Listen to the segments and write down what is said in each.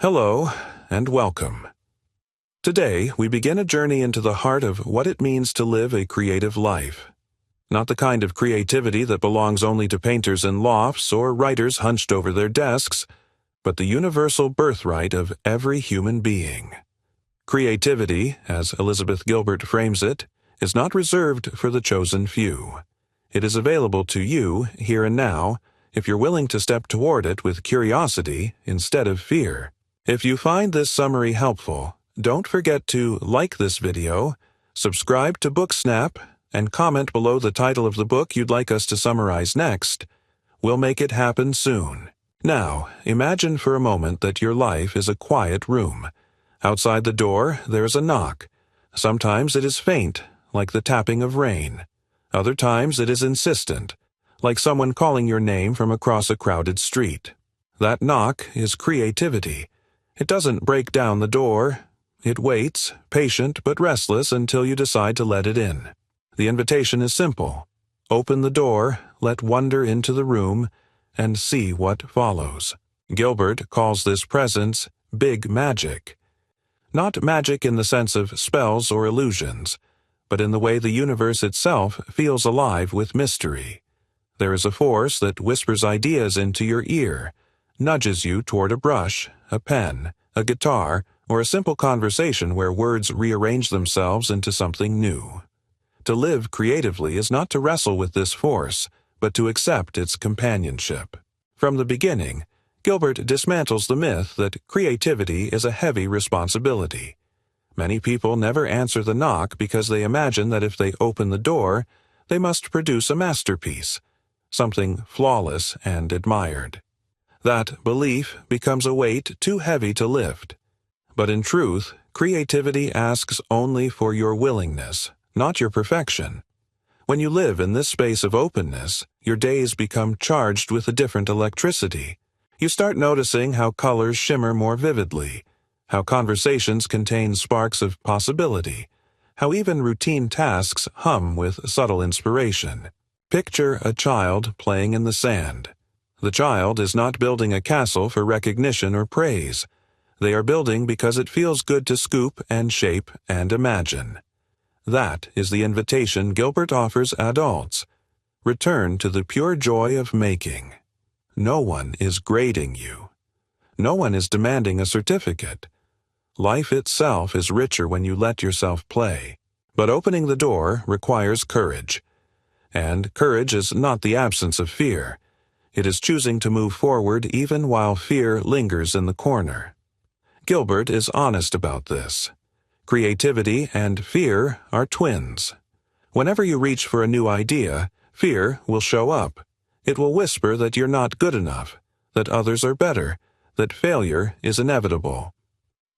Hello, and welcome. Today, we begin a journey into the heart of what it means to live a creative life. Not the kind of creativity that belongs only to painters in lofts or writers hunched over their desks, but the universal birthright of every human being. Creativity, as Elizabeth Gilbert frames it, is not reserved for the chosen few. It is available to you, here and now, if you're willing to step toward it with curiosity instead of fear. If you find this summary helpful, don't forget to like this video, subscribe to BookSnap, and comment below the title of the book you'd like us to summarize next. We'll make it happen soon. Now, imagine for a moment that your life is a quiet room. Outside the door, there's a knock. Sometimes it is faint, like the tapping of rain. Other times it is insistent, like someone calling your name from across a crowded street. That knock is creativity. It doesn't break down the door. It waits, patient but restless, until you decide to let it in. The invitation is simple. Open the door, let wonder into the room, and see what follows. Gilbert calls this presence big magic. Not magic in the sense of spells or illusions, but in the way the universe itself feels alive with mystery. There is a force that whispers ideas into your ear, nudges you toward a brush, a pen, a guitar, or a simple conversation where words rearrange themselves into something new. To live creatively is not to wrestle with this force, but to accept its companionship. From the beginning, Gilbert dismantles the myth that creativity is a heavy responsibility. Many people never answer the knock because they imagine that if they open the door, they must produce a masterpiece, something flawless and admired. That belief becomes a weight too heavy to lift. But in truth, creativity asks only for your willingness, not your perfection. When you live in this space of openness, your days become charged with a different electricity. You start noticing how colors shimmer more vividly, how conversations contain sparks of possibility, how even routine tasks hum with subtle inspiration. Picture a child playing in the sand. The child is not building a castle for recognition or praise. They are building because it feels good to scoop and shape and imagine. That is the invitation Gilbert offers adults. Return to the pure joy of making. No one is grading you. No one is demanding a certificate. Life itself is richer when you let yourself play. But opening the door requires courage. And courage is not the absence of fear. It is choosing to move forward even while fear lingers in the corner. Gilbert is honest about this. Creativity and fear are twins. Whenever you reach for a new idea, fear will show up. It will whisper that you're not good enough, that others are better, that failure is inevitable.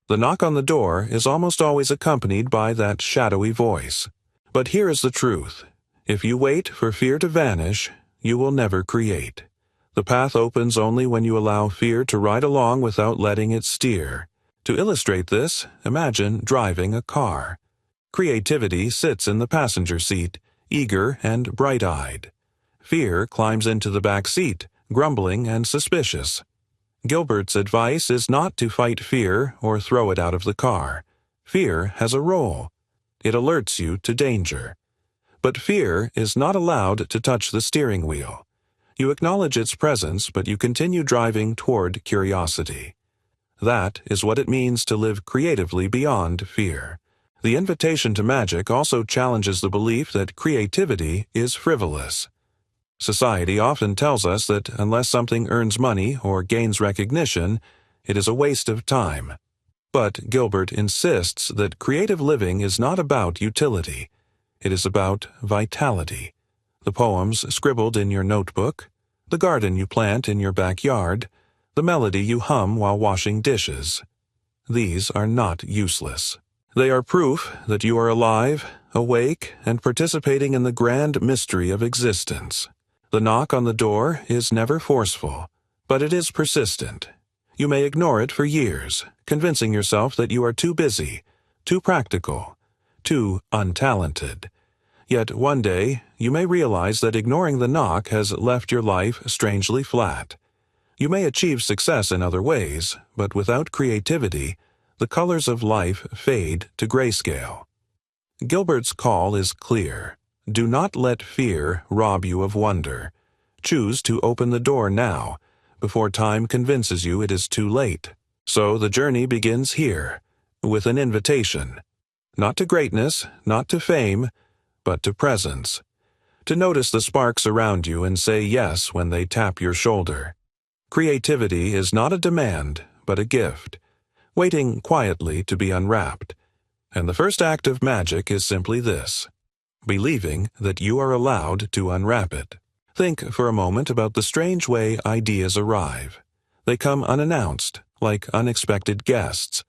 The knock on the door is almost always accompanied by that shadowy voice. But here is the truth. If you wait for fear to vanish, you will never create. The path opens only when you allow fear to ride along without letting it steer. To illustrate this, imagine driving a car. Creativity sits in the passenger seat, eager and bright-eyed. Fear climbs into the back seat, grumbling and suspicious. Gilbert's advice is not to fight fear or throw it out of the car. Fear has a role. It alerts you to danger. But fear is not allowed to touch the steering wheel. You acknowledge its presence, but you continue driving toward curiosity. That is what it means to live creatively beyond fear. The invitation to magic also challenges the belief that creativity is frivolous. Society often tells us that unless something earns money or gains recognition, it is a waste of time. But Gilbert insists that creative living is not about utility. It is about vitality. The poems scribbled in your notebook, the garden you plant in your backyard, the melody you hum while washing dishes. These are not useless. They are proof that you are alive, awake, and participating in the grand mystery of existence. The knock on the door is never forceful, but it is persistent. You may ignore it for years, convincing yourself that you are too busy, too practical, too untalented. Yet one day, you may realize that ignoring the knock has left your life strangely flat. You may achieve success in other ways, but without creativity, the colors of life fade to grayscale. Gilbert's call is clear. Do not let fear rob you of wonder. Choose to open the door now, before time convinces you it is too late. So the journey begins here, with an invitation. Not to greatness, not to fame, but to presence. To notice the sparks around you and say yes when they tap your shoulder. Creativity is not a demand, but a gift, waiting quietly to be unwrapped. And the first act of magic is simply this: believing that you are allowed to unwrap it. Think for a moment about the strange way ideas arrive. They come unannounced, like unexpected guests.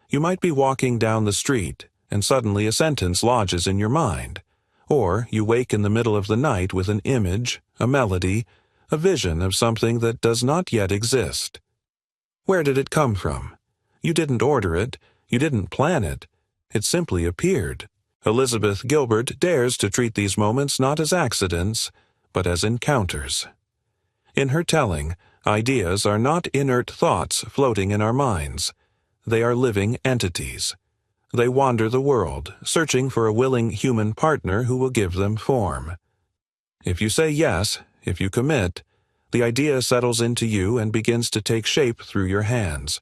You might be walking down the street, and suddenly a sentence lodges in your mind. Or you wake in the middle of the night with an image, a melody, a vision of something that does not yet exist. Where did it come from? You didn't order it, you didn't plan it. It simply appeared. Elizabeth Gilbert dares to treat these moments not as accidents, but as encounters. In her telling, ideas are not inert thoughts floating in our minds. They are living entities. They wander the world, searching for a willing human partner who will give them form. If you say yes, if you commit, the idea settles into you and begins to take shape through your hands.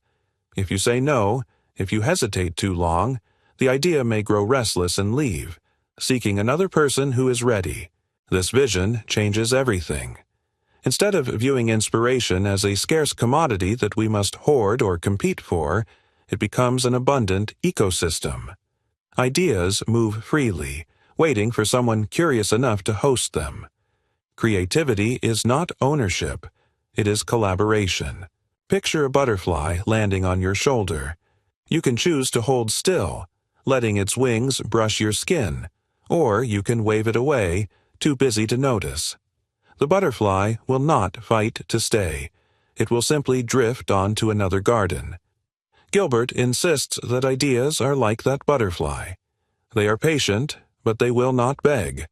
If you say no, if you hesitate too long, the idea may grow restless and leave, seeking another person who is ready. This vision changes everything. Instead of viewing inspiration as a scarce commodity that we must hoard or compete for, it becomes an abundant ecosystem. Ideas move freely, waiting for someone curious enough to host them. Creativity is not ownership, it is collaboration. Picture a butterfly landing on your shoulder. You can choose to hold still, letting its wings brush your skin, or you can wave it away, too busy to notice. The butterfly will not fight to stay. It will simply drift on to another garden. Gilbert insists that ideas are like that butterfly. They are patient, but they will not beg.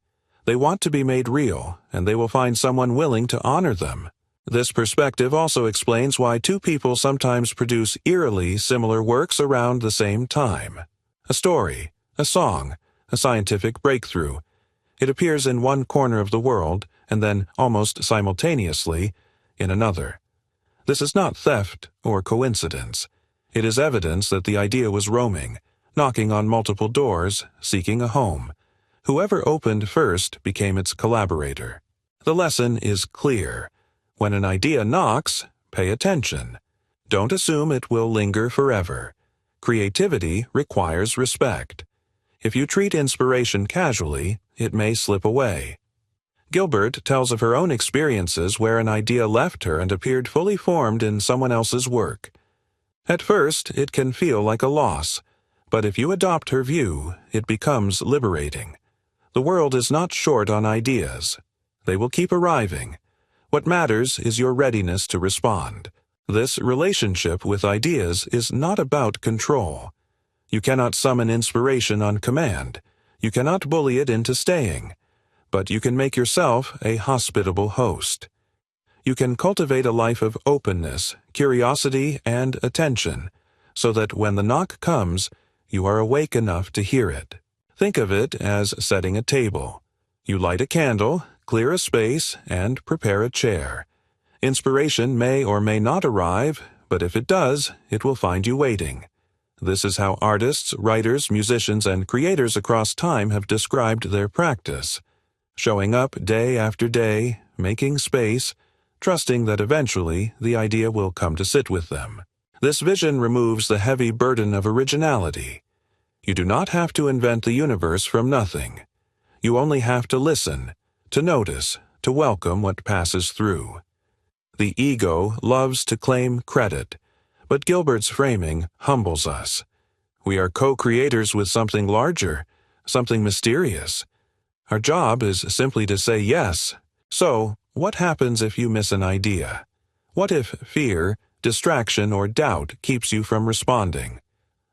They want to be made real, and they will find someone willing to honor them. This perspective also explains why two people sometimes produce eerily similar works around the same time. A story, a song, a scientific breakthrough. It appears in one corner of the world, and then, almost simultaneously, in another. This is not theft or coincidence. It is evidence that the idea was roaming, knocking on multiple doors, seeking a home. Whoever opened first became its collaborator. The lesson is clear. When an idea knocks, pay attention. Don't assume it will linger forever. Creativity requires respect. If you treat inspiration casually, it may slip away. Gilbert tells of her own experiences where an idea left her and appeared fully formed in someone else's work. At first, it can feel like a loss, but if you adopt her view, it becomes liberating. The world is not short on ideas. They will keep arriving. What matters is your readiness to respond. This relationship with ideas is not about control. You cannot summon inspiration on command. You cannot bully it into staying. But you can make yourself a hospitable host. You can cultivate a life of openness, curiosity, and attention, so that when the knock comes, you are awake enough to hear it. Think of it as setting a table. You light a candle, clear a space, and prepare a chair. Inspiration may or may not arrive, but if it does, it will find you waiting. This is how artists, writers, musicians, and creators across time have described their practice. Showing up day after day, making space, trusting that eventually the idea will come to sit with them. This vision removes the heavy burden of originality. You do not have to invent the universe from nothing. You only have to listen, to notice, to welcome what passes through. The ego loves to claim credit, but Gilbert's framing humbles us. We are co-creators with something larger, something mysterious. Our job is simply to say yes. So, what happens if you miss an idea? What if fear, distraction, or doubt keeps you from responding?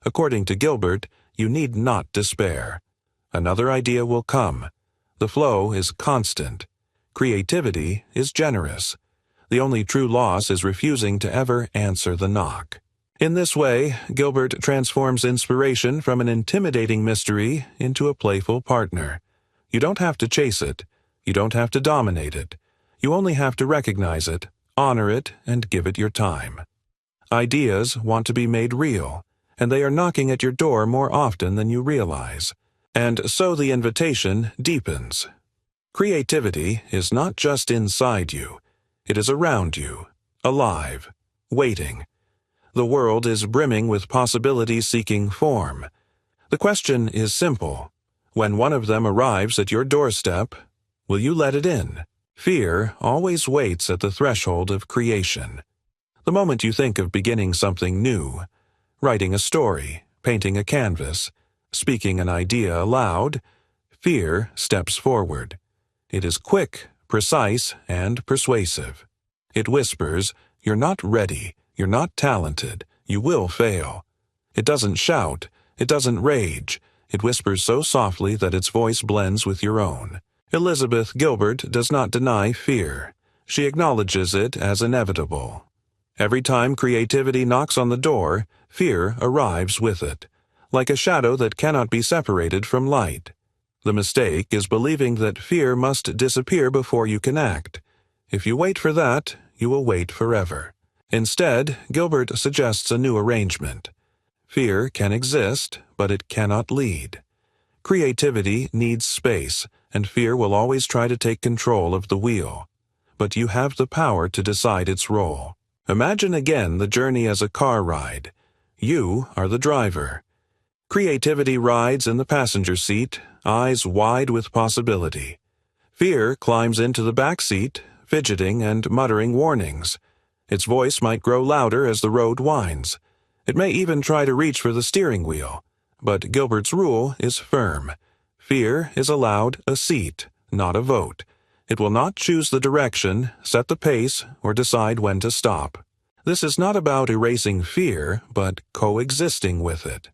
According to Gilbert, you need not despair. Another idea will come. The flow is constant. Creativity is generous. The only true loss is refusing to ever answer the knock. In this way, Gilbert transforms inspiration from an intimidating mystery into a playful partner. You don't have to chase it. You don't have to dominate it. You only have to recognize it, honor it, and give it your time. Ideas want to be made real, and they are knocking at your door more often than you realize. And so the invitation deepens. Creativity is not just inside you. It is around you, alive, waiting. The world is brimming with possibilities seeking form. The question is simple. When one of them arrives at your doorstep, will you let it in? Fear always waits at the threshold of creation. The moment you think of beginning something new, writing a story, painting a canvas, speaking an idea aloud, fear steps forward. It is quick, precise, and persuasive. It whispers, "You're not ready. You're not talented. You will fail." It doesn't shout. It doesn't rage. It whispers so softly that its voice blends with your own. Elizabeth Gilbert does not deny fear. She acknowledges it as inevitable. Every time creativity knocks on the door, fear arrives with it, like a shadow that cannot be separated from light. The mistake is believing that fear must disappear before you can act. If you wait for that, you will wait forever. Instead, Gilbert suggests a new arrangement. Fear can exist, but it cannot lead. Creativity needs space, and fear will always try to take control of the wheel. But you have the power to decide its role. Imagine again the journey as a car ride. You are the driver. Creativity rides in the passenger seat, eyes wide with possibility. Fear climbs into the back seat, fidgeting and muttering warnings. Its voice might grow louder as the road winds. It may even try to reach for the steering wheel. But Gilbert's rule is firm. Fear is allowed a seat, not a vote. It will not choose the direction, set the pace, or decide when to stop. This is not about erasing fear, but coexisting with it.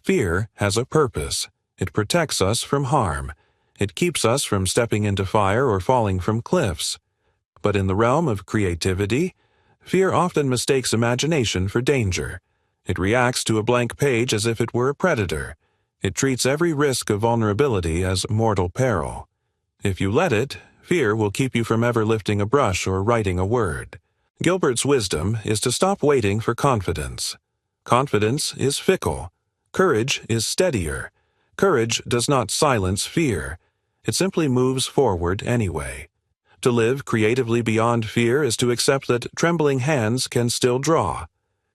Fear has a purpose. It protects us from harm. It keeps us from stepping into fire or falling from cliffs. But in the realm of creativity, fear often mistakes imagination for danger. It reacts to a blank page as if it were a predator. It treats every risk of vulnerability as mortal peril. If you let it, fear will keep you from ever lifting a brush or writing a word. Gilbert's wisdom is to stop waiting for confidence. Confidence is fickle. Courage is steadier. Courage does not silence fear. It simply moves forward anyway. To live creatively beyond fear is to accept that trembling hands can still draw,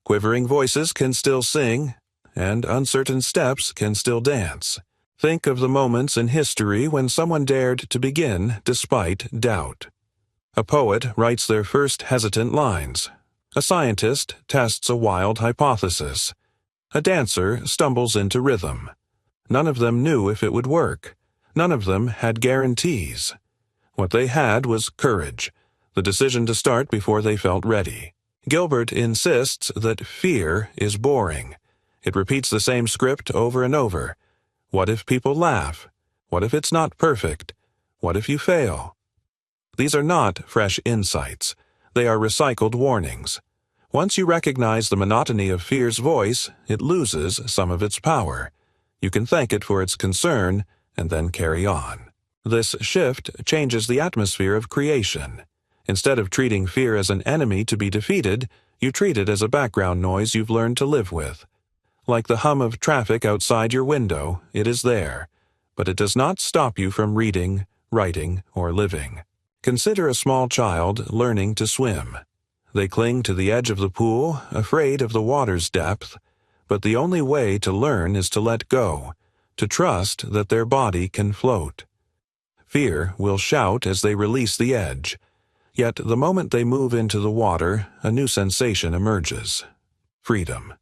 quivering voices can still sing, and uncertain steps can still dance. Think of the moments in history when someone dared to begin despite doubt. A poet writes their first hesitant lines. A scientist tests a wild hypothesis. A dancer stumbles into rhythm. None of them knew if it would work. None of them had guarantees. What they had was courage, the decision to start before they felt ready. Gilbert insists that fear is boring. It repeats the same script over and over. What if people laugh? What if it's not perfect? What if you fail? These are not fresh insights. They are recycled warnings. Once you recognize the monotony of fear's voice, it loses some of its power. You can thank it for its concern and then carry on. This shift changes the atmosphere of creation. Instead of treating fear as an enemy to be defeated, you treat it as a background noise you've learned to live with. Like the hum of traffic outside your window, it is there, but it does not stop you from reading, writing, or living. Consider a small child learning to swim. They cling to the edge of the pool, afraid of the water's depth, but the only way to learn is to let go, to trust that their body can float. Fear will shout as they release the edge, yet the moment they move into the water, a new sensation emerges. Freedom.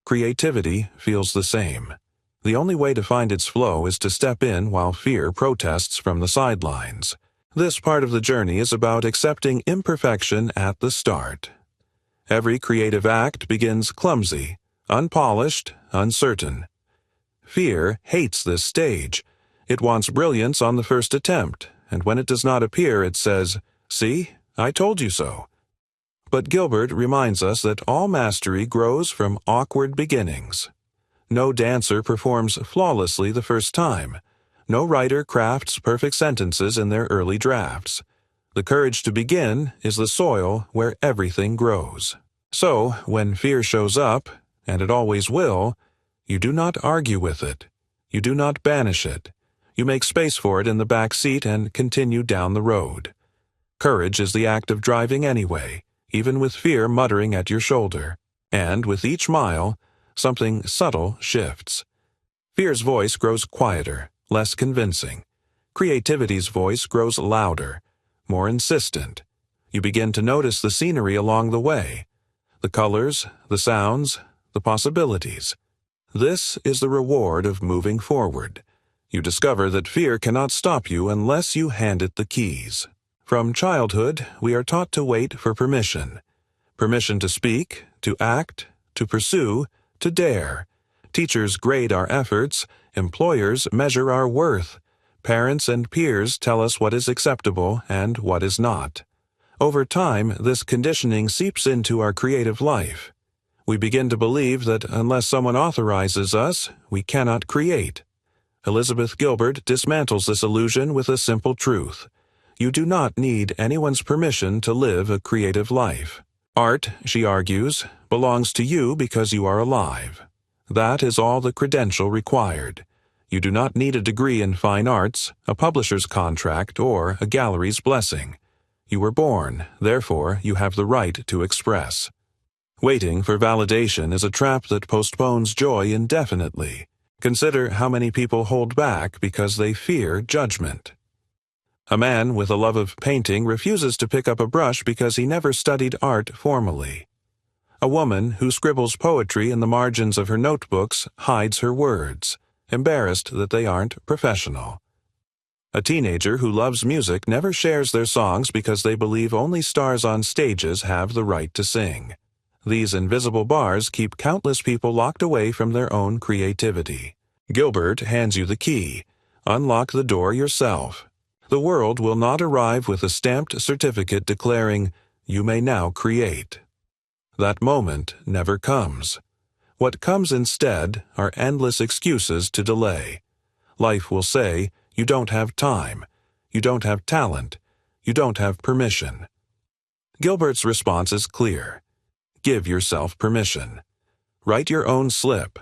Creativity feels the same. The only way to find its flow is to step in while fear protests from the sidelines. This part of the journey is about accepting imperfection at the start. Every creative act begins clumsy, unpolished, uncertain. Fear hates this stage. It wants brilliance on the first attempt, and when it does not appear, it says, "See, I told you so. But Gilbert reminds us that all mastery grows from awkward beginnings. No dancer performs flawlessly the first time. No writer crafts perfect sentences in their early drafts. The courage to begin is the soil where everything grows. So, when fear shows up, and it always will, you do not argue with it. You do not banish it. You make space for it in the back seat and continue down the road. Courage is the act of driving anyway, even with fear muttering at your shoulder. And with each mile, something subtle shifts. Fear's voice grows quieter, less convincing. Creativity's voice grows louder, more insistent. You begin to notice the scenery along the way, the colors, the sounds, the possibilities. This is the reward of moving forward. You discover that fear cannot stop you unless you hand it the keys. From childhood, we are taught to wait for permission. Permission to speak, to act, to pursue, to dare. Teachers grade our efforts, employers measure our worth. Parents and peers tell us what is acceptable and what is not. Over time, this conditioning seeps into our creative life. We begin to believe that unless someone authorizes us, we cannot create. Elizabeth Gilbert dismantles this illusion with a simple truth. You do not need anyone's permission to live a creative life. Art, she argues, belongs to you because you are alive. That is all the credential required. You do not need a degree in fine arts, a publisher's contract, or a gallery's blessing. You were born, therefore you have the right to express. Waiting for validation is a trap that postpones joy indefinitely. Consider how many people hold back because they fear judgment. A man with a love of painting refuses to pick up a brush because he never studied art formally. A woman who scribbles poetry in the margins of her notebooks hides her words, embarrassed that they aren't professional. A teenager who loves music never shares their songs because they believe only stars on stages have the right to sing. These invisible bars keep countless people locked away from their own creativity. Gilbert hands you the key. Unlock the door yourself. The world will not arrive with a stamped certificate declaring, "You may now create." That moment never comes. What comes instead are endless excuses to delay. Life will say, you don't have time, you don't have talent, you don't have permission. Gilbert's response is clear. Give yourself permission. Write your own slip.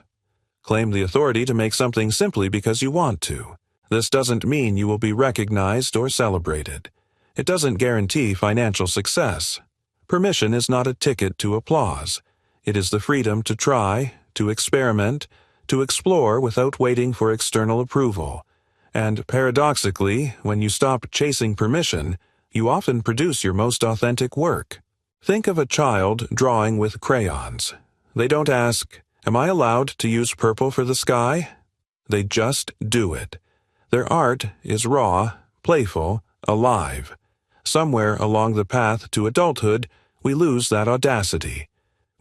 Claim the authority to make something simply because you want to. This doesn't mean you will be recognized or celebrated. It doesn't guarantee financial success. Permission is not a ticket to applause. It is the freedom to try, to experiment, to explore without waiting for external approval. And paradoxically, when you stop chasing permission, you often produce your most authentic work. Think of a child drawing with crayons. They don't ask, "Am I allowed to use purple for the sky?" They just do it. Their art is raw, playful, alive. Somewhere along the path to adulthood, we lose that audacity.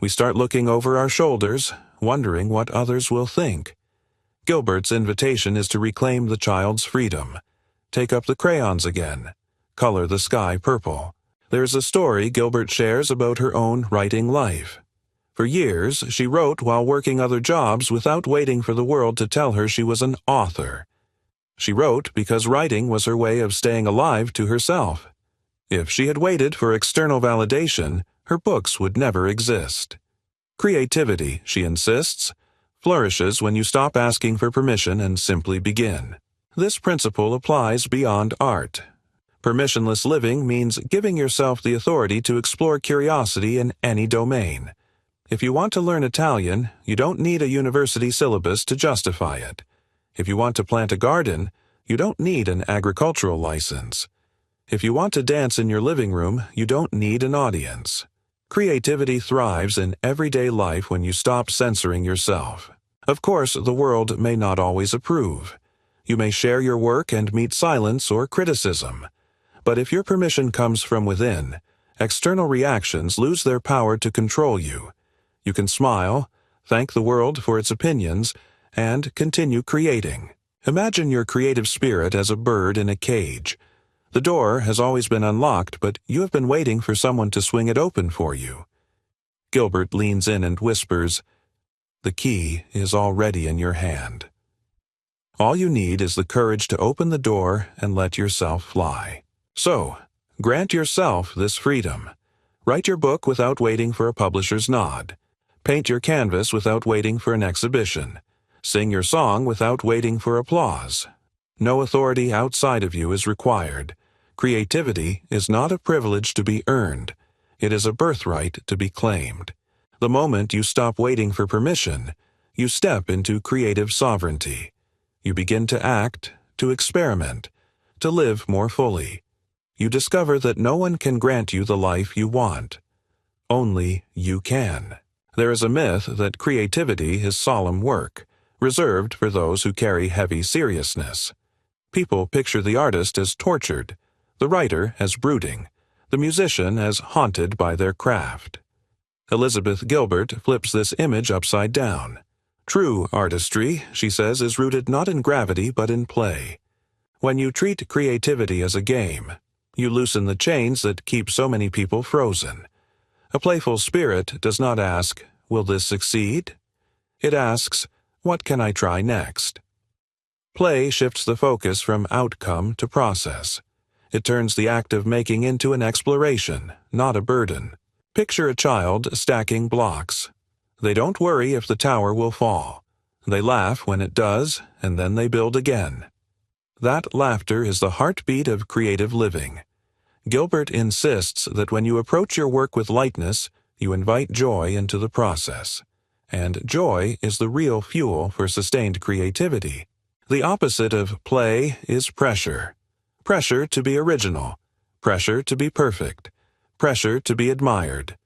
We start looking over our shoulders, wondering what others will think. Gilbert's invitation is to reclaim the child's freedom. Take up the crayons again. Color the sky purple. There's a story Gilbert shares about her own writing life. For years, she wrote while working other jobs without waiting for the world to tell her she was an author. She wrote because writing was her way of staying alive to herself. If she had waited for external validation, her books would never exist. Creativity, she insists, flourishes when you stop asking for permission and simply begin. This principle applies beyond art. Permissionless living means giving yourself the authority to explore curiosity in any domain. If you want to learn Italian, you don't need a university syllabus to justify it. If you want to plant a garden, you don't need an agricultural license. If you want to dance in your living room, you don't need an audience. Creativity thrives in everyday life when you stop censoring yourself. Of course, the world may not always approve. You may share your work and meet silence or criticism. But if your permission comes from within, external reactions lose their power to control you. You can smile, thank the world for its opinions, and continue creating. Imagine your creative spirit as a bird in a cage. The door has always been unlocked, but you have been waiting for someone to swing it open for you. Gilbert leans in and whispers, "The key is already in your hand." All you need is the courage to open the door and let yourself fly. So, grant yourself this freedom. Write your book without waiting for a publisher's nod. Paint your canvas without waiting for an exhibition. Sing your song without waiting for applause. No authority outside of you is required. Creativity is not a privilege to be earned. It is a birthright to be claimed. The moment you stop waiting for permission, you step into creative sovereignty. You begin to act, to experiment, to live more fully. You discover that no one can grant you the life you want. Only you can. There is a myth that creativity is solemn work, reserved for those who carry heavy seriousness. People picture the artist as tortured, the writer as brooding, the musician as haunted by their craft. Elizabeth Gilbert flips this image upside down. True artistry, she says, is rooted not in gravity but in play. When you treat creativity as a game, you loosen the chains that keep so many people frozen. A playful spirit does not ask, "Will this succeed?" It asks, "What can I try next?" Play shifts the focus from outcome to process. It turns the act of making into an exploration, not a burden. Picture a child stacking blocks. They don't worry if the tower will fall. They laugh when it does, and then they build again. That laughter is the heartbeat of creative living. Gilbert insists that when you approach your work with lightness, you invite joy into the process. And joy is the real fuel for sustained creativity. The opposite of play is pressure. Pressure to be original. Pressure to be perfect. Pressure to be admired.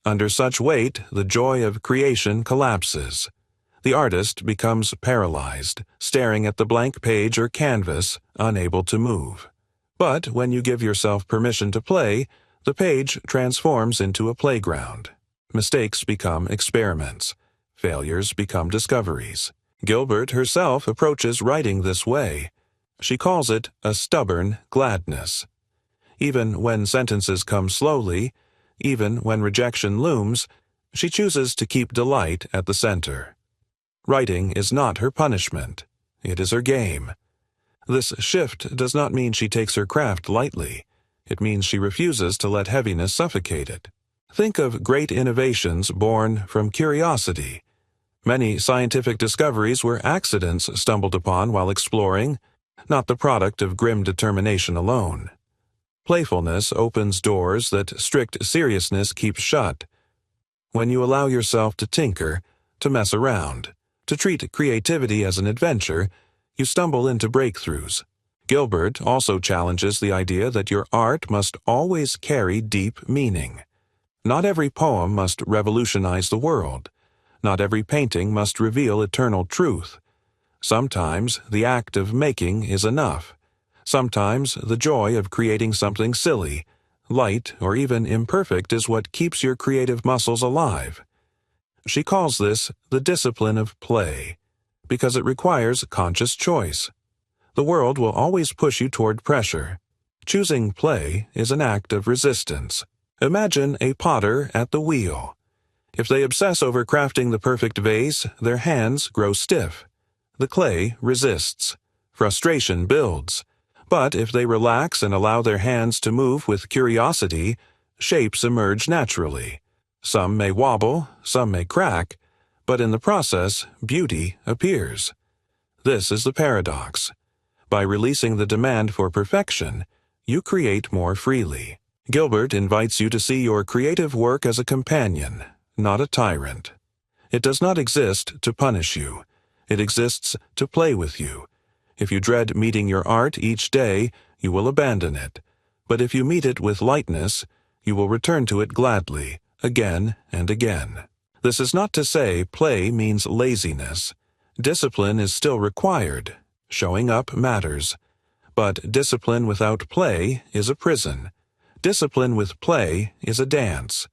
Under such weight, the joy of creation collapses. The artist becomes paralyzed, staring at the blank page or canvas, unable to move. But when you give yourself permission to play, the page transforms into a playground. Mistakes become experiments. Failures become discoveries. Gilbert herself approaches writing this way. She calls it a stubborn gladness. Even when sentences come slowly, even when rejection looms, she chooses to keep delight at the center. Writing is not her punishment. It is her game. This shift does not mean she takes her craft lightly. It means she refuses to let heaviness suffocate it. Think of great innovations born from curiosity. Many scientific discoveries were accidents stumbled upon while exploring, not the product of grim determination alone. Playfulness opens doors that strict seriousness keeps shut. When you allow yourself to tinker, to mess around, to treat creativity as an adventure, you stumble into breakthroughs. Gilbert also challenges the idea that your art must always carry deep meaning. Not every poem must revolutionize the world. Not every painting must reveal eternal truth. Sometimes the act of making is enough. Sometimes the joy of creating something silly, light, or even imperfect is what keeps your creative muscles alive. She calls this the discipline of play, because it requires conscious choice. The world will always push you toward pressure. Choosing play is an act of resistance. Imagine a potter at the wheel. If they obsess over crafting the perfect vase, their hands grow stiff. The clay resists. Frustration builds. But if they relax and allow their hands to move with curiosity, shapes emerge naturally. Some may wobble, some may crack, but in the process, beauty appears. This is the paradox. By releasing the demand for perfection, you create more freely. Gilbert invites you to see your creative work as a companion, not a tyrant. It does not exist to punish you. It exists to play with you. If you dread meeting your art each day, you will abandon it. But if you meet it with lightness, you will return to it gladly, again and again. This is not to say play means laziness. Discipline is still required. Showing up matters. But discipline without play is a prison. Discipline with play is a dance.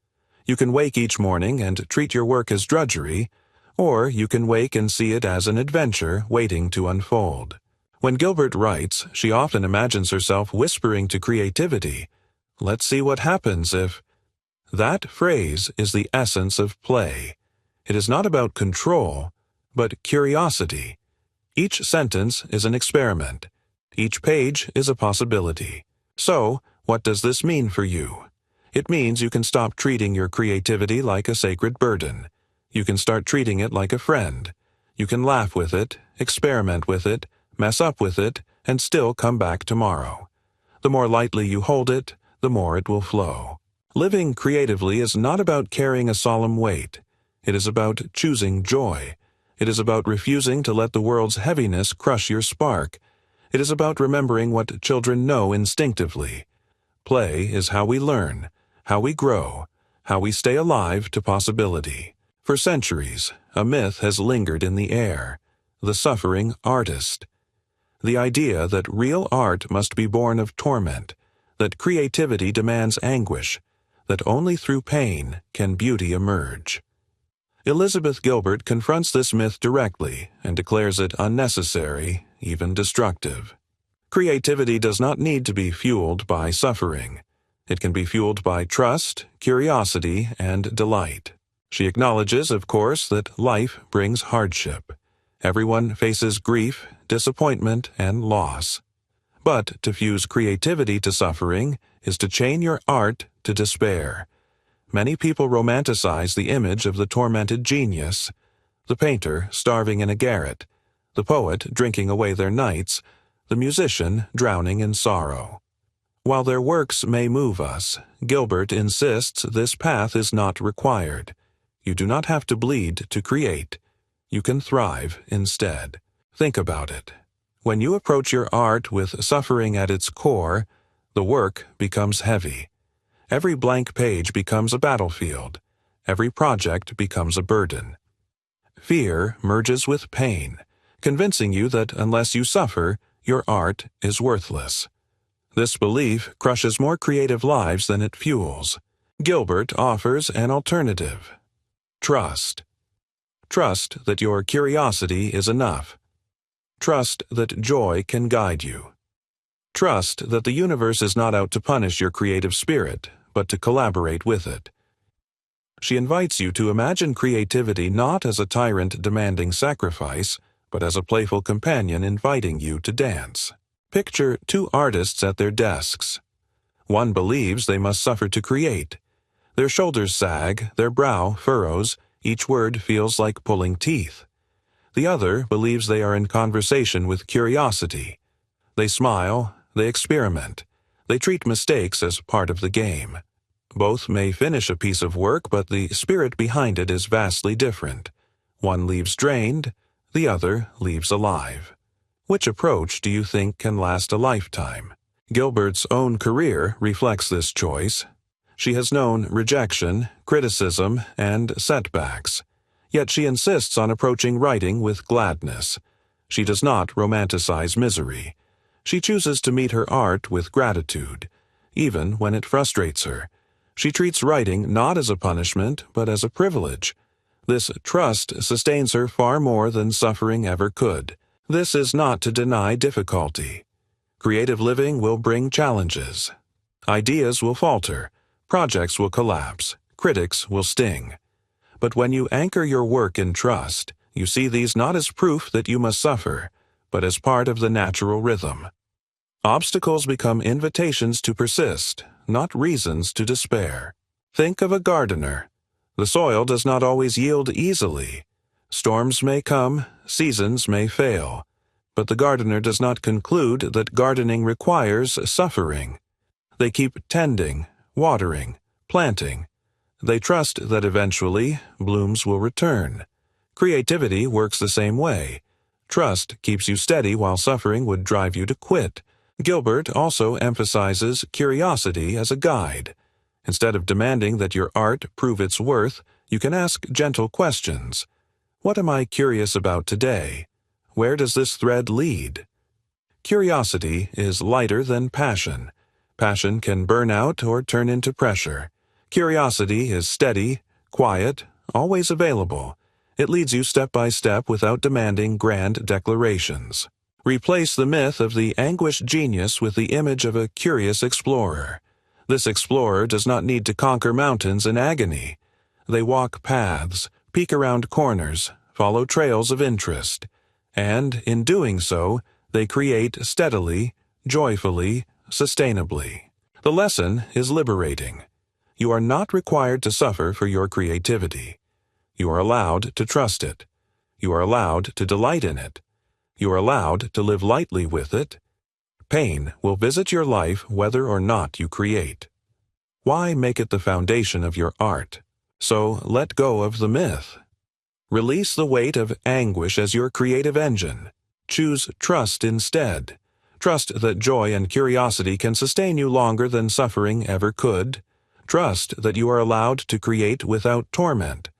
You can wake each morning and treat your work as drudgery, or you can wake and see it as an adventure waiting to unfold. When Gilbert writes, she often imagines herself whispering to creativity, "Let's see what happens if—" That phrase is the essence of play. It is not about control, but curiosity. Each sentence is an experiment. Each page is a possibility. So, what does this mean for you? It means you can stop treating your creativity like a sacred burden. You can start treating it like a friend. You can laugh with it, experiment with it, mess up with it, and still come back tomorrow. The more lightly you hold it, the more it will flow. Living creatively is not about carrying a solemn weight. It is about choosing joy. It is about refusing to let the world's heaviness crush your spark. It is about remembering what children know instinctively. Play is how we learn, how we grow, how we stay alive to possibility. For centuries, a myth has lingered in the air: the suffering artist. The idea that real art must be born of torment, that creativity demands anguish, that only through pain can beauty emerge. Elizabeth Gilbert confronts this myth directly and declares it unnecessary, even destructive. Creativity does not need to be fueled by suffering. It can be fueled by trust, curiosity, and delight. She acknowledges, of course, that life brings hardship. Everyone faces grief, disappointment, and loss. But to fuse creativity to suffering is to chain your art to despair. Many people romanticize the image of the tormented genius, the painter starving in a garret, the poet drinking away their nights, the musician drowning in sorrow. While their works may move us, Gilbert insists this path is not required. You do not have to bleed to create. You can thrive instead. Think about it. When you approach your art with suffering at its core, the work becomes heavy. Every blank page becomes a battlefield. Every project becomes a burden. Fear merges with pain, convincing you that unless you suffer, your art is worthless. This belief crushes more creative lives than it fuels. Gilbert offers an alternative. Trust. Trust that your curiosity is enough. Trust that joy can guide you. Trust that the universe is not out to punish your creative spirit, but to collaborate with it. She invites you to imagine creativity not as a tyrant demanding sacrifice, but as a playful companion inviting you to dance. Picture two artists at their desks. One believes they must suffer to create. Their shoulders sag, their brow furrows, each word feels like pulling teeth. The other believes they are in conversation with curiosity. They smile, they experiment, they treat mistakes as part of the game. Both may finish a piece of work, but the spirit behind it is vastly different. One leaves drained, the other leaves alive. Which approach do you think can last a lifetime? Gilbert's own career reflects this choice. She has known rejection, criticism, and setbacks. Yet she insists on approaching writing with gladness. She does not romanticize misery. She chooses to meet her art with gratitude, even when it frustrates her. She treats writing not as a punishment, but as a privilege. This trust sustains her far more than suffering ever could. This is not to deny difficulty. Creative living will bring challenges. Ideas will falter, projects will collapse, critics will sting. But when you anchor your work in trust, you see these not as proof that you must suffer, but as part of the natural rhythm. Obstacles become invitations to persist, not reasons to despair. Think of a gardener. The soil does not always yield easily. Storms may come, seasons may fail, but the gardener does not conclude that gardening requires suffering. They keep tending, watering, planting. They trust that eventually blooms will return. Creativity works the same way. Trust keeps you steady while suffering would drive you to quit. Gilbert also emphasizes curiosity as a guide. Instead of demanding that your art prove its worth, you can ask gentle questions. What am I curious about today? Where does this thread lead? Curiosity is lighter than passion. Passion can burn out or turn into pressure. Curiosity is steady, quiet, always available. It leads you step by step without demanding grand declarations. Replace the myth of the anguished genius with the image of a curious explorer. This explorer does not need to conquer mountains in agony. They walk paths, peek around corners, follow trails of interest, and, in doing so, they create steadily, joyfully, sustainably. The lesson is liberating. You are not required to suffer for your creativity. You are allowed to trust it. You are allowed to delight in it. You are allowed to live lightly with it. Pain will visit your life whether or not you create. Why make it the foundation of your art? So let go of the myth. Release the weight of anguish as your creative engine. Choose trust instead. Trust that joy and curiosity can sustain you longer than suffering ever could. Trust that you are allowed to create without torment.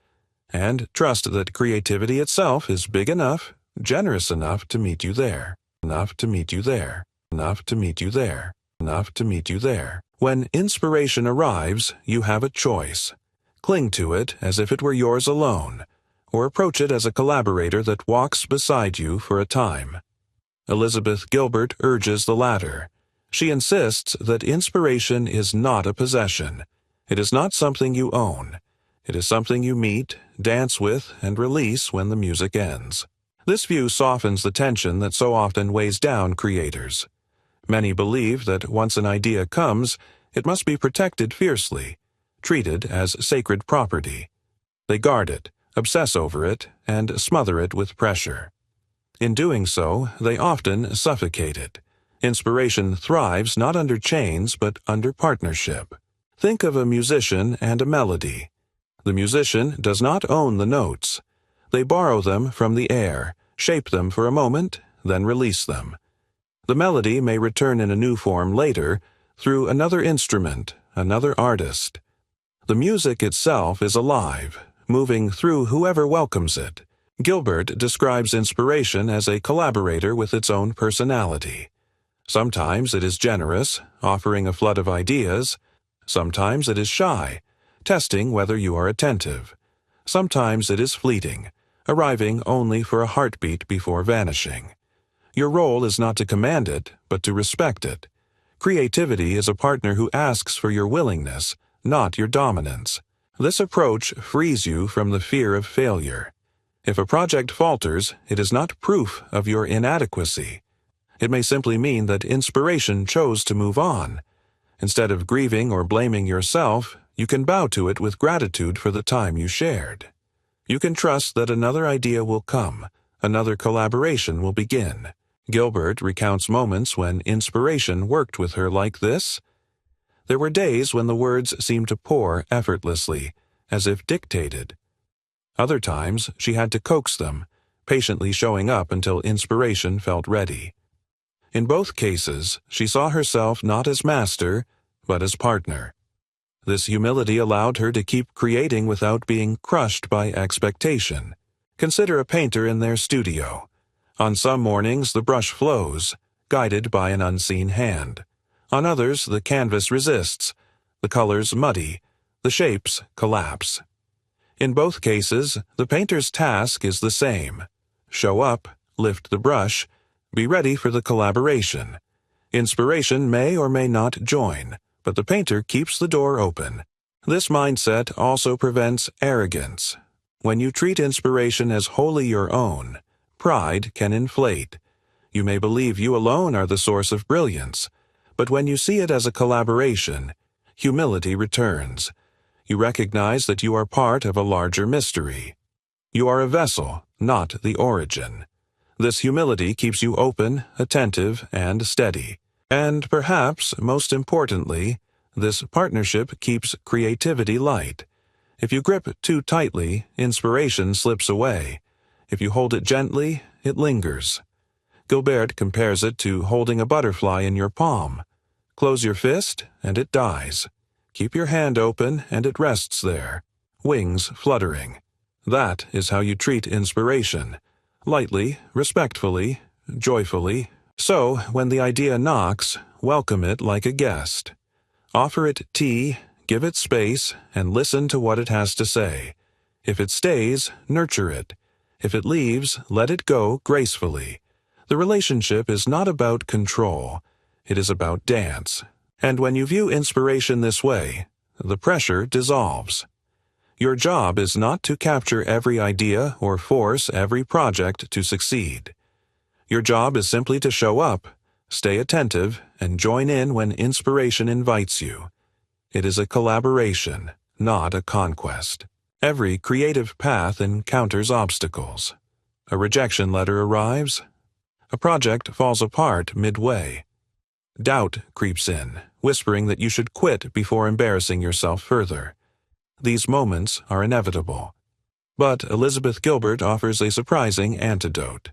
And trust that creativity itself is big enough, generous enough to meet you there. Enough to meet you there. Enough to meet you there. Enough to meet you there. When inspiration arrives, you have a choice. Cling to it as if it were yours alone, or approach it as a collaborator that walks beside you for a time. Elizabeth Gilbert urges the latter. She insists that inspiration is not a possession. It is not something you own. It is something you meet, dance with, and release when the music ends. This view softens the tension that so often weighs down creators. Many believe that once an idea comes, it must be protected fiercely, treated as sacred property. They guard it, obsess over it, and smother it with pressure. In doing so, they often suffocate it. Inspiration thrives not under chains but under partnership. Think of a musician and a melody. The musician does not own the notes. They borrow them from the air, shape them for a moment, then release them. The melody may return in a new form later, through another instrument, another artist. The music itself is alive, moving through whoever welcomes it. Gilbert describes inspiration as a collaborator with its own personality. Sometimes it is generous, offering a flood of ideas. Sometimes it is shy, testing whether you are attentive. Sometimes it is fleeting, arriving only for a heartbeat before vanishing. Your role is not to command it, but to respect it. Creativity is a partner who asks for your willingness, not your dominance. This approach frees you from the fear of failure. If a project falters, it is not proof of your inadequacy. It may simply mean that inspiration chose to move on. Instead of grieving or blaming yourself, you can bow to it with gratitude for the time you shared. You can trust that another idea will come, another collaboration will begin. Gilbert recounts moments when inspiration worked with her like this. There were days when the words seemed to pour effortlessly, as if dictated. Other times she had to coax them, patiently showing up until inspiration felt ready. In both cases, she saw herself not as master, but as partner. This humility allowed her to keep creating without being crushed by expectation. Consider a painter in their studio. On some mornings the brush flows, guided by an unseen hand. On others the canvas resists, the colors muddy, the shapes collapse. In both cases, the painter's task is the same. Show up, lift the brush, be ready for the collaboration. Inspiration may or may not join, but the painter keeps the door open. This mindset also prevents arrogance. When you treat inspiration as wholly your own, pride can inflate. You may believe you alone are the source of brilliance, but when you see it as a collaboration, humility returns. You recognize that you are part of a larger mystery. You are a vessel, not the origin. This humility keeps you open, attentive, and steady. And perhaps, most importantly, this partnership keeps creativity light. If you grip too tightly, inspiration slips away. If you hold it gently, it lingers. Gilbert compares it to holding a butterfly in your palm. Close your fist, and it dies. Keep your hand open, and it rests there, wings fluttering. That is how you treat inspiration. Lightly, respectfully, joyfully. So, when the idea knocks, welcome it like a guest. Offer it tea, give it space, and listen to what it has to say. If it stays, nurture it. If it leaves, let it go gracefully. The relationship is not about control, it is about dance. And when you view inspiration this way, the pressure dissolves. Your job is not to capture every idea or force every project to succeed. Your job is simply to show up, stay attentive, and join in when inspiration invites you. It is a collaboration, not a conquest. Every creative path encounters obstacles. A rejection letter arrives. A project falls apart midway. Doubt creeps in, whispering that you should quit before embarrassing yourself further. These moments are inevitable. But Elizabeth Gilbert offers a surprising antidote: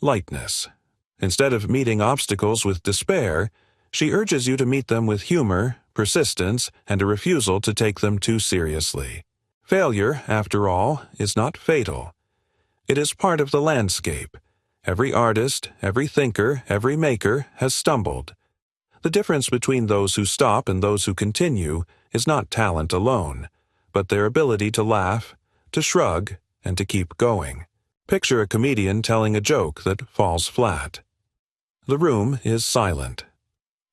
lightness. Instead of meeting obstacles with despair, she urges you to meet them with humor, persistence, and a refusal to take them too seriously. Failure, after all, is not fatal. It is part of the landscape. Every artist, every thinker, every maker has stumbled. The difference between those who stop and those who continue is not talent alone, but their ability to laugh, to shrug, and to keep going. Picture a comedian telling a joke that falls flat. The room is silent.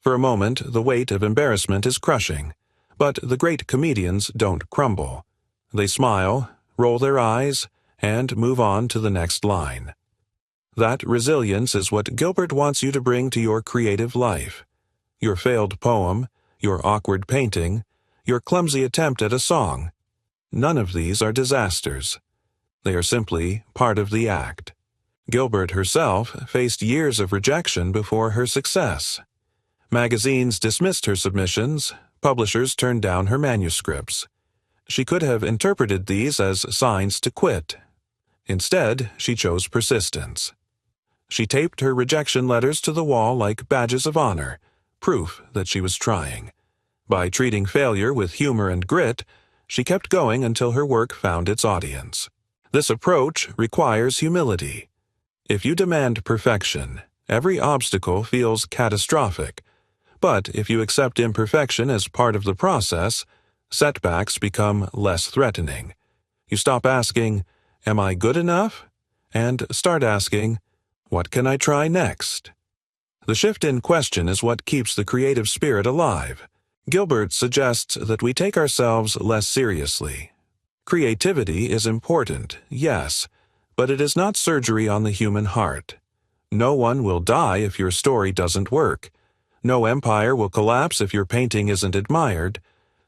For a moment, the weight of embarrassment is crushing, but the great comedians don't crumble. They smile, roll their eyes, and move on to the next line. That resilience is what Gilbert wants you to bring to your creative life. Your failed poem, your awkward painting, your clumsy attempt at a song. None of these are disasters. They are simply part of the act. Gilbert herself faced years of rejection before her success. Magazines dismissed her submissions, publishers turned down her manuscripts. She could have interpreted these as signs to quit. Instead, she chose persistence. She taped her rejection letters to the wall like badges of honor, proof that she was trying. By treating failure with humor and grit, she kept going until her work found its audience. This approach requires humility. If you demand perfection, every obstacle feels catastrophic. But if you accept imperfection as part of the process, setbacks become less threatening. You stop asking, "Am I good enough?" and start asking, "What can I try next?" The shift in question is what keeps the creative spirit alive. Gilbert suggests that we take ourselves less seriously. Creativity is important, yes, but it is not surgery on the human heart. No one will die if your story doesn't work. No empire will collapse if your painting isn't admired.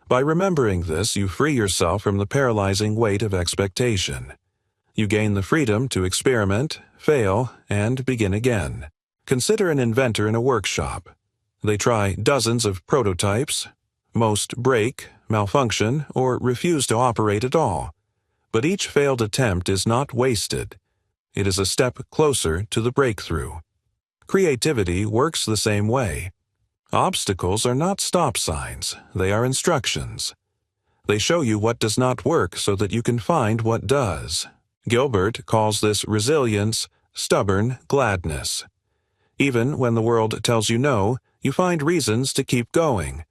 By remembering this, you free yourself from the paralyzing weight of expectation. You gain the freedom to experiment, fail, and begin again. Consider an inventor in a workshop. They try dozens of prototypes. Most break, malfunction, or refuse to operate at all. But each failed attempt is not wasted. It is a step closer to the breakthrough. Creativity works the same way. Obstacles are not stop signs, they are instructions. They show you what does not work so that you can find what does. Gilbert calls this resilience, stubborn gladness. Even when the world tells you no, you find reasons to keep going.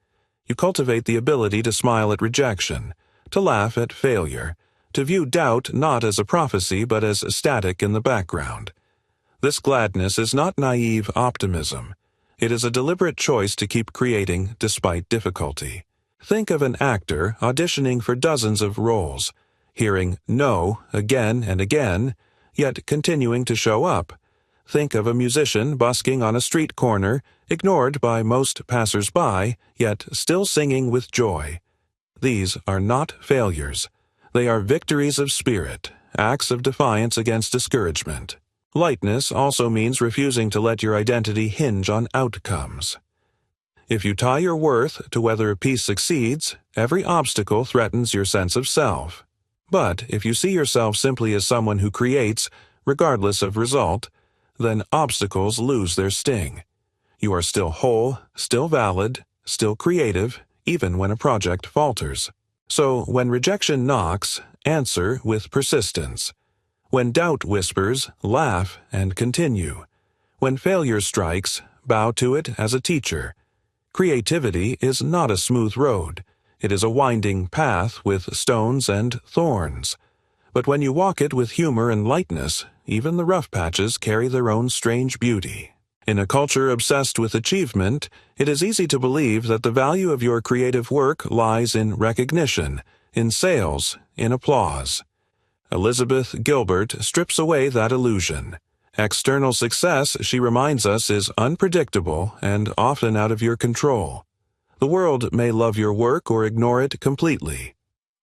You cultivate the ability to smile at rejection, to laugh at failure, to view doubt not as a prophecy but as static in the background. This gladness is not naive optimism. It is a deliberate choice to keep creating despite difficulty. Think of an actor auditioning for dozens of roles, hearing no again and again, yet continuing to show up. Think of a musician busking on a street corner, ignored by most passers-by, yet still singing with joy. These are not failures. They are victories of spirit, acts of defiance against discouragement. Lightness also means refusing to let your identity hinge on outcomes. If you tie your worth to whether a piece succeeds, every obstacle threatens your sense of self. But if you see yourself simply as someone who creates, regardless of result, then obstacles lose their sting. You are still whole, still valid, still creative, even when a project falters. So when rejection knocks, answer with persistence. When doubt whispers, laugh and continue. When failure strikes, bow to it as a teacher. Creativity is not a smooth road. It is a winding path with stones and thorns. But when you walk it with humor and lightness, even the rough patches carry their own strange beauty. In a culture obsessed with achievement, it is easy to believe that the value of your creative work lies in recognition, in sales, in applause. Elizabeth Gilbert strips away that illusion. External success, she reminds us, is unpredictable and often out of your control. The world may love your work or ignore it completely.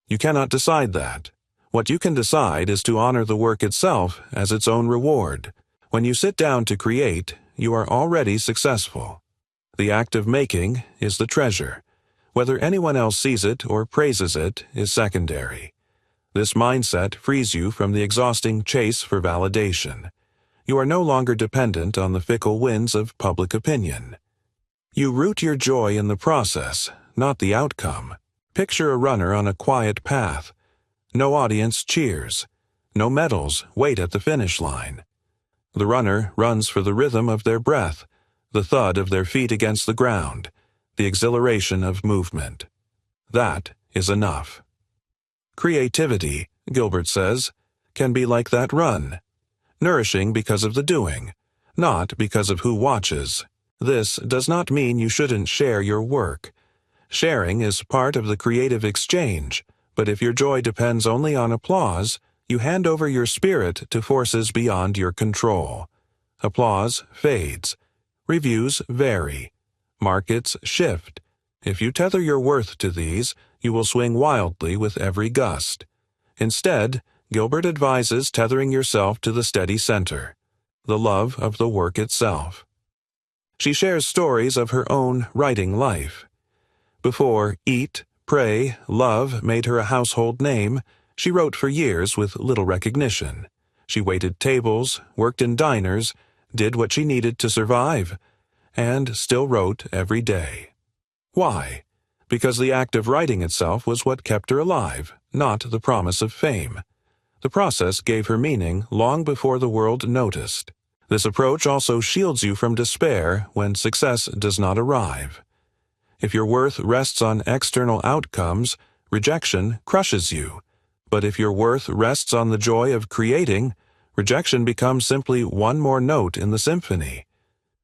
You cannot decide that. What you can decide is to honor the work itself as its own reward. When you sit down to create, you are already successful. The act of making is the treasure. Whether anyone else sees it or praises it is secondary. This mindset frees you from the exhausting chase for validation. You are no longer dependent on the fickle winds of public opinion. You root your joy in the process, not the outcome. Picture a runner on a quiet path. No audience cheers. No medals wait at the finish line. The runner runs for the rhythm of their breath, the thud of their feet against the ground, the exhilaration of movement. That is enough. Creativity, Gilbert says, can be like that run, nourishing because of the doing, not because of who watches. This does not mean you shouldn't share your work. Sharing is part of the creative exchange, but if your joy depends only on applause, you hand over your spirit to forces beyond your control. Applause fades. Reviews vary. Markets shift. If you tether your worth to these, you will swing wildly with every gust. Instead, Gilbert advises tethering yourself to the steady center, the love of the work itself. She shares stories of her own writing life. Before Eat, Pray, Love made her a household name, she wrote for years with little recognition. She waited tables, worked in diners, did what she needed to survive, and still wrote every day. Why? Because the act of writing itself was what kept her alive, not the promise of fame. The process gave her meaning long before the world noticed. This approach also shields you from despair when success does not arrive. If your worth rests on external outcomes, rejection crushes you. But if your worth rests on the joy of creating, rejection becomes simply one more note in the symphony.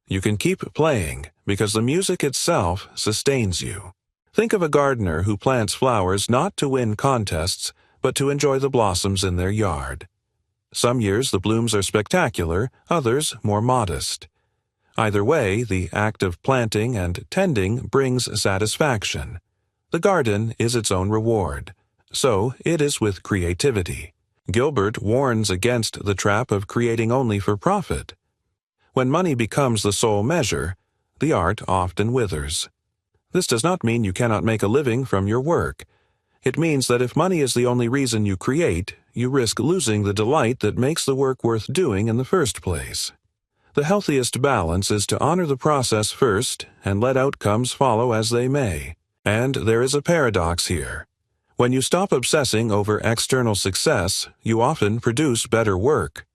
You can keep playing because the music itself sustains you. Think of a gardener who plants flowers not to win contests, but to enjoy the blossoms in their yard. Some years the blooms are spectacular, others more modest. Either way, the act of planting and tending brings satisfaction. The garden is its own reward. So it is with creativity. Gilbert warns against the trap of creating only for profit. When money becomes the sole measure, the art often withers. This does not mean you cannot make a living from your work. It means that if money is the only reason you create, you risk losing the delight that makes the work worth doing in the first place. The healthiest balance is to honor the process first and let outcomes follow as they may. And there is a paradox here. When you stop obsessing over external success, you often produce better work.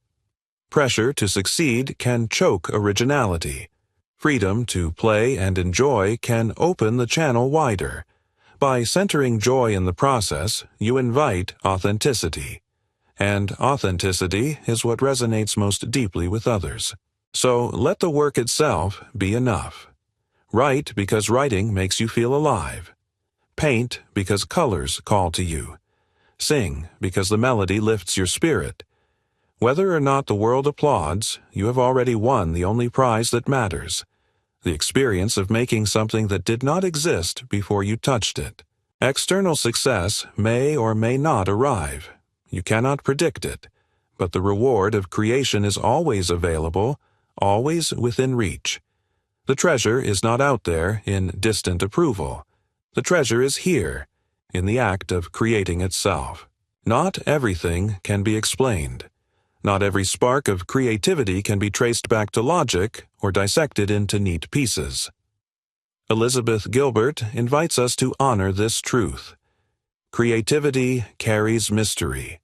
Pressure to succeed can choke originality. Freedom to play and enjoy can open the channel wider. By centering joy in the process, you invite authenticity. And authenticity is what resonates most deeply with others. So let the work itself be enough. Write because writing makes you feel alive. Paint because colors call to you. Sing because the melody lifts your spirit. Whether or not the world applauds, you have already won the only prize that matters, the experience of making something that did not exist before you touched it. External success may or may not arrive. You cannot predict it, but the reward of creation is always available, always within reach. The treasure is not out there in distant approval. The treasure is here, in the act of creating itself. Not everything can be explained. Not every spark of creativity can be traced back to logic or dissected into neat pieces. Elizabeth Gilbert invites us to honor this truth. Creativity carries mystery.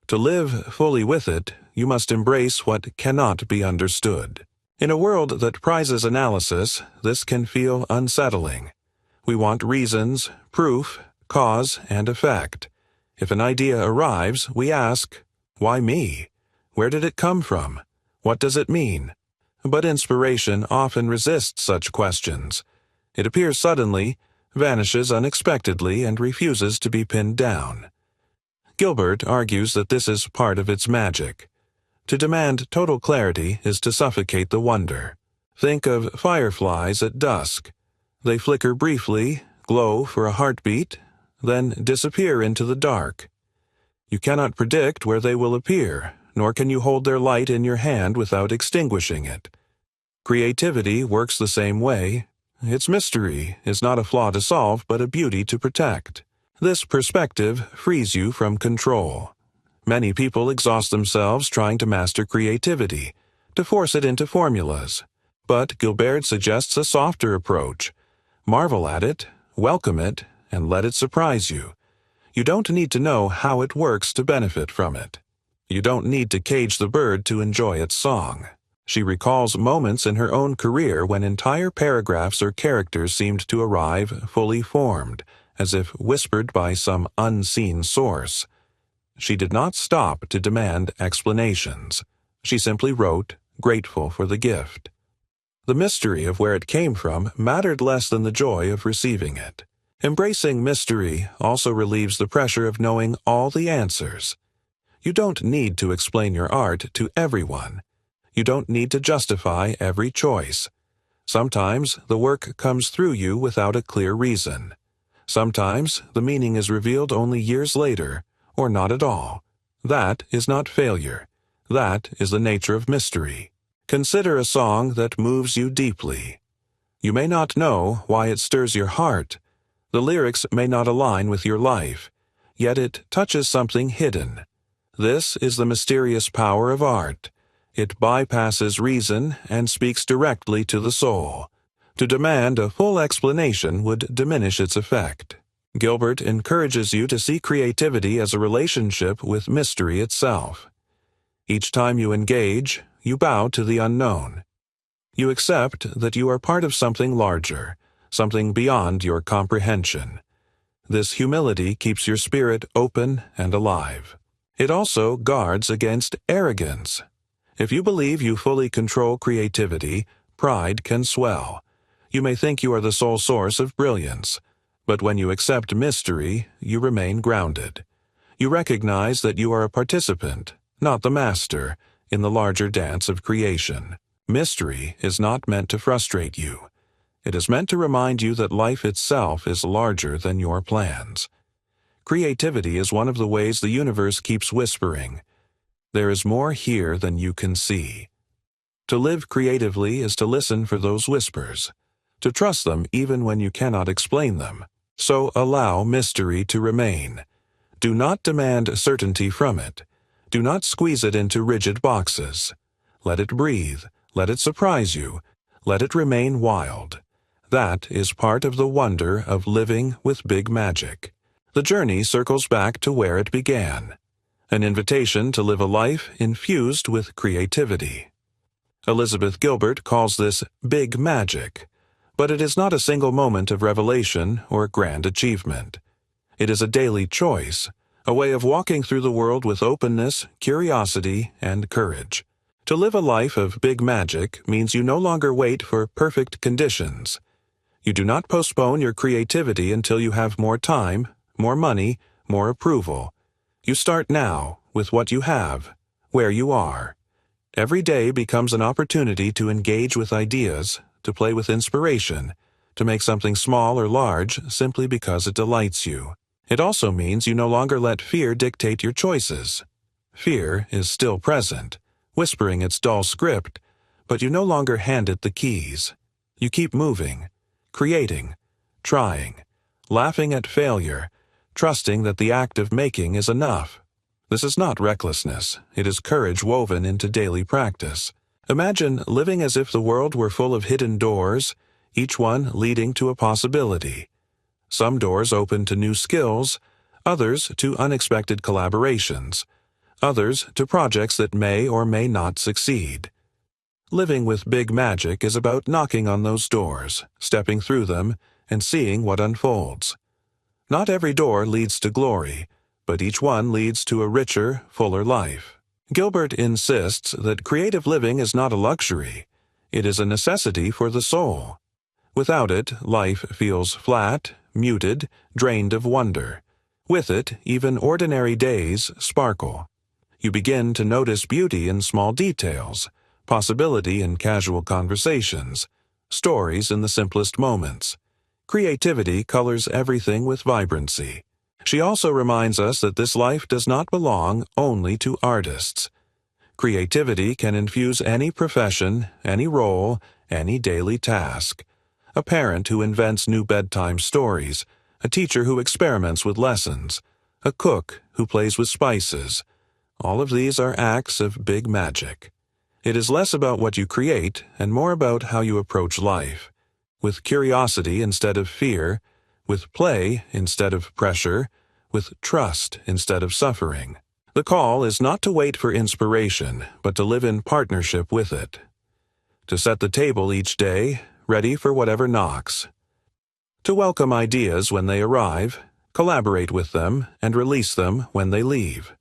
To live fully with it, you must embrace what cannot be understood. In a world that prizes analysis, this can feel unsettling. We want reasons, proof, cause, and effect. If an idea arrives, we ask, why me? Where did it come from? What does it mean? But inspiration often resists such questions. It appears suddenly, vanishes unexpectedly, and refuses to be pinned down. Gilbert argues that this is part of its magic. To demand total clarity is to suffocate the wonder. Think of fireflies at dusk. They flicker briefly, glow for a heartbeat, then disappear into the dark. You cannot predict where they will appear, nor can you hold their light in your hand without extinguishing it. Creativity works the same way. Its mystery is not a flaw to solve, but a beauty to protect. This perspective frees you from control. Many people exhaust themselves trying to master creativity, to force it into formulas. But Gilbert suggests a softer approach. Marvel at it, welcome it, and let it surprise you. You don't need to know how it works to benefit from it. You don't need to cage the bird to enjoy its song. She recalls moments in her own career when entire paragraphs or characters seemed to arrive fully formed, as if whispered by some unseen source. She did not stop to demand explanations. She simply wrote, grateful for the gift. The mystery of where it came from mattered less than the joy of receiving it. Embracing mystery also relieves the pressure of knowing all the answers. You don't need to explain your art to everyone. You don't need to justify every choice. Sometimes the work comes through you without a clear reason. Sometimes the meaning is revealed only years later, or not at all. That is not failure. That is the nature of mystery. Consider a song that moves you deeply. You may not know why it stirs your heart. The lyrics may not align with your life, yet it touches something hidden. This is the mysterious power of art. It bypasses reason and speaks directly to the soul. To demand a full explanation would diminish its effect. Gilbert encourages you to see creativity as a relationship with mystery itself. Each time you engage, you bow to the unknown. You accept that you are part of something larger, something beyond your comprehension. This humility keeps your spirit open and alive. It also guards against arrogance. If you believe you fully control creativity, pride can swell. You may think you are the sole source of brilliance, but when you accept mystery, you remain grounded. You recognize that you are a participant, not the master, in the larger dance of creation. Mystery is not meant to frustrate you. It is meant to remind you that life itself is larger than your plans. Creativity is one of the ways the universe keeps whispering, "There is more here than you can see." To live creatively is to listen for those whispers, to trust them even when you cannot explain them. So allow mystery to remain. Do not demand certainty from it. Do not squeeze it into rigid boxes. Let it breathe. Let it surprise you. Let it remain wild. That is part of the wonder of living with big magic. The journey circles back to where it began. An invitation to live a life infused with creativity. Elizabeth Gilbert calls this big magic, but it is not a single moment of revelation or grand achievement. It is a daily choice, a way of walking through the world with openness, curiosity, and courage. To live a life of big magic means you no longer wait for perfect conditions. You do not postpone your creativity until you have more time, more money, more approval. You start now with what you have, where you are. Every day becomes an opportunity to engage with ideas, to play with inspiration, to make something small or large simply because it delights you. It also means you no longer let fear dictate your choices. Fear is still present, whispering its dull script, but you no longer hand it the keys. You keep moving, creating, trying, laughing at failure, trusting that the act of making is enough. This is not recklessness, it is courage woven into daily practice. Imagine living as if the world were full of hidden doors, each one leading to a possibility. Some doors open to new skills, others to unexpected collaborations, others to projects that may or may not succeed. Living with big magic is about knocking on those doors, stepping through them, and seeing what unfolds. Not every door leads to glory, but each one leads to a richer, fuller life. Gilbert insists that creative living is not a luxury. It is a necessity for the soul. Without it, life feels flat, muted, drained of wonder. With it, even ordinary days sparkle. You begin to notice beauty in small details, possibility in casual conversations, stories in the simplest moments. Creativity colors everything with vibrancy. She also reminds us that this life does not belong only to artists. Creativity can infuse any profession, any role, any daily task. A parent who invents new bedtime stories, a teacher who experiments with lessons, a cook who plays with spices. All of these are acts of big magic. It is less about what you create and more about how you approach life. With curiosity instead of fear, with play instead of pressure, with trust instead of suffering. The call is not to wait for inspiration, but to live in partnership with it. To set the table each day, ready for whatever knocks. To welcome ideas when they arrive, collaborate with them, and release them when they leave.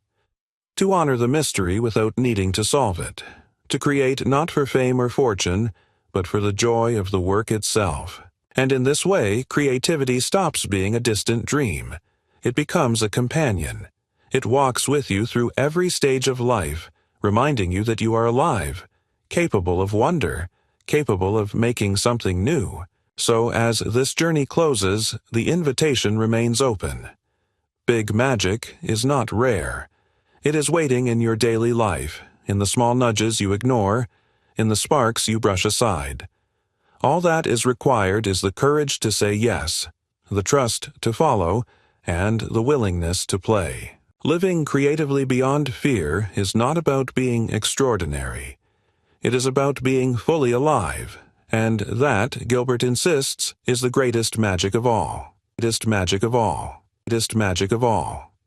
To honor the mystery without needing to solve it. To create not for fame or fortune, but for the joy of the work itself. And in this way, creativity stops being a distant dream. It becomes a companion. It walks with you through every stage of life, reminding you that you are alive, capable of wonder, capable of making something new. So as this journey closes, the invitation remains open. Big magic is not rare. It is waiting in your daily life, in the small nudges you ignore, in the sparks you brush aside. All that is required is the courage to say yes, the trust to follow, and the willingness to play. Living creatively beyond fear is not about being extraordinary. It is about being fully alive, and that, Gilbert insists, is the greatest magic of all. Greatest magic of all. Greatest magic of all.